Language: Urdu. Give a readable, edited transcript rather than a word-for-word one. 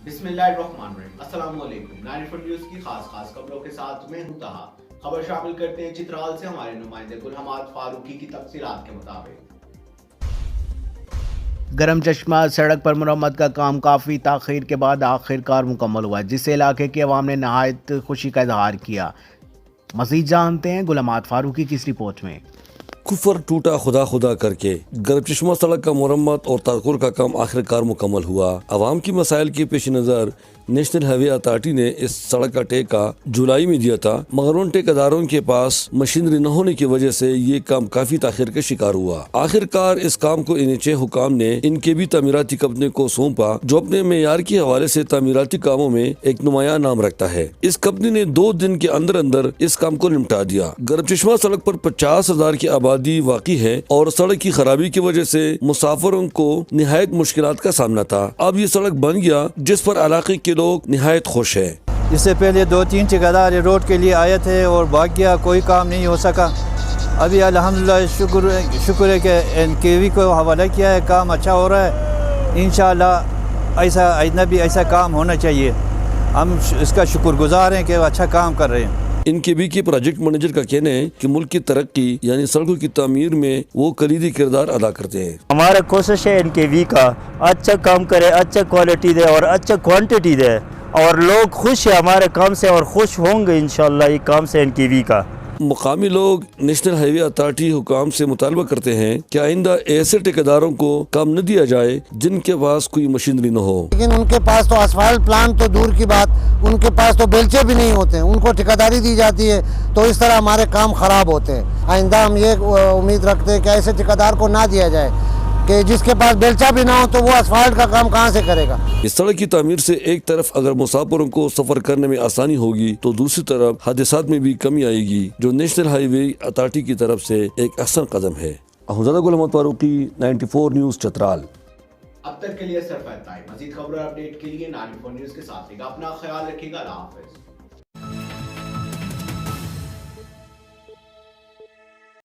بسم اللہ الرحمن الرحیم۔ السلام علیکم۔ 94 نیوز کی خاص خبروں کے ساتھ میں ہوں طہا۔ خبر شامل کرتے ہیں چترال سے ہمارے نمائندے گل حماد فاروقی کی تفصیلات کے مطابق۔ گرم چشمہ سڑک پر مرمت کا کام کافی تاخیر کے بعد آخر کار مکمل ہوا، جس سے علاقے کے عوام نے نہایت خوشی کا اظہار کیا۔ مزید جانتے ہیں گل حماد فاروقی کی اس رپورٹ میں۔ کفر ٹوٹا خدا خدا کر کے گرم چشمہ سڑک کا مرمت اور تاخیر کا کام آخر کار مکمل ہوا۔ عوام کی مسائل کے پیش نظر نیشنل ہائی وے اتھارٹی نے اس سڑک کا ٹیکہ جولائی میں دیا تھا، مگر ان ٹھیکیداروں کے پاس مشینری نہ ہونے کی وجہ سے یہ کام کافی تاخیر کا شکار ہوا۔ آخر کار اس کام کو NHA حکام نے ان کے بھی تعمیراتی کمپنی کو سونپا، جو اپنے معیار کے حوالے سے تعمیراتی کاموں میں ایک نمایاں نام رکھتا ہے۔ اس کمپنی نے 2 دن کے اندر اس کام کو نمٹا دیا۔ گرم چشمہ سڑک پر 50,000 کی آبادی واقع ہے اور سڑک کی خرابی کی وجہ سے مسافروں کو نہایت مشکلات کا سامنا تھا۔ اب یہ سڑک بن گیا، جس پر علاقے کے لوگ نہایت خوش ہیں۔ اس سے پہلے 2-3 ٹھیکیدار روڈ کے لیے آئے تھے اور بھاگ گیا، کوئی کام نہیں ہو سکا۔ ابھی الحمدللہ شکر ہے کہ NKV کو حوالہ کیا ہے، کام اچھا ہو رہا ہے۔ انشاءاللہ ایسا آئندہ بھی ایسا کام ہونا چاہیے۔ ہم اس کا شکر گزار ہیں کہ وہ اچھا کام کر رہے ہیں۔ NKV کے پروجیکٹ مینیجر کا کہنا ہے کہ ملک کی ترقی یعنی سڑکوں کی تعمیر میں وہ کلیدی کردار ادا کرتے ہیں۔ ہمارا کوشش ہے NKV کا اچھا کام کرے، اچھا کوالٹی دے اور اچھا کوانٹٹی دے، اور لوگ خوش ہیں ہمارے کام سے اور خوش ہوں گے انشاءاللہ یہ کام سے NKV کا۔ مقامی لوگ نیشنل ہائی وے اتھارٹی حکام سے مطالبہ کرتے ہیں کہ آئندہ ایسے ٹھیکیداروں کو کام نہ دیا جائے جن کے پاس کوئی مشینری نہ ہو۔ لیکن ان کے پاس تو اسفالٹ پلان تو دور کی بات، ان کے پاس تو بیلچے بھی نہیں ہوتے ہیں، ان کو ٹھیکیداری دی جاتی ہے، تو اس طرح ہمارے کام خراب ہوتے ہیں۔ آئندہ ہم یہ امید رکھتے ہیں کہ ایسے ٹھیکیدار کو نہ دیا جائے کہ جس کے پاس بیلچہ بھی نہ ہو تو وہ اسفالٹ کا کام کہاں سے کرے گا۔ اس سڑک کی تعمیر سے ایک طرف اگر مسافروں کو سفر کرنے میں آسانی ہوگی تو دوسری طرف حادثات میں بھی کمی آئے گی، جو نیشنل ہائی وے اتھارٹی کی طرف سے ایک احسن قدم ہے۔ حمزہ گل حماد فاروقی، 94 نیوز چترال۔ اب تک کے لیے صرف اتنا ہی۔ مزید خبر اپڈیٹ کے لیے 94 نیوز کے ساتھ رہیے گا۔ اپنا خیال رکھیے گا۔ اللہ حافظ۔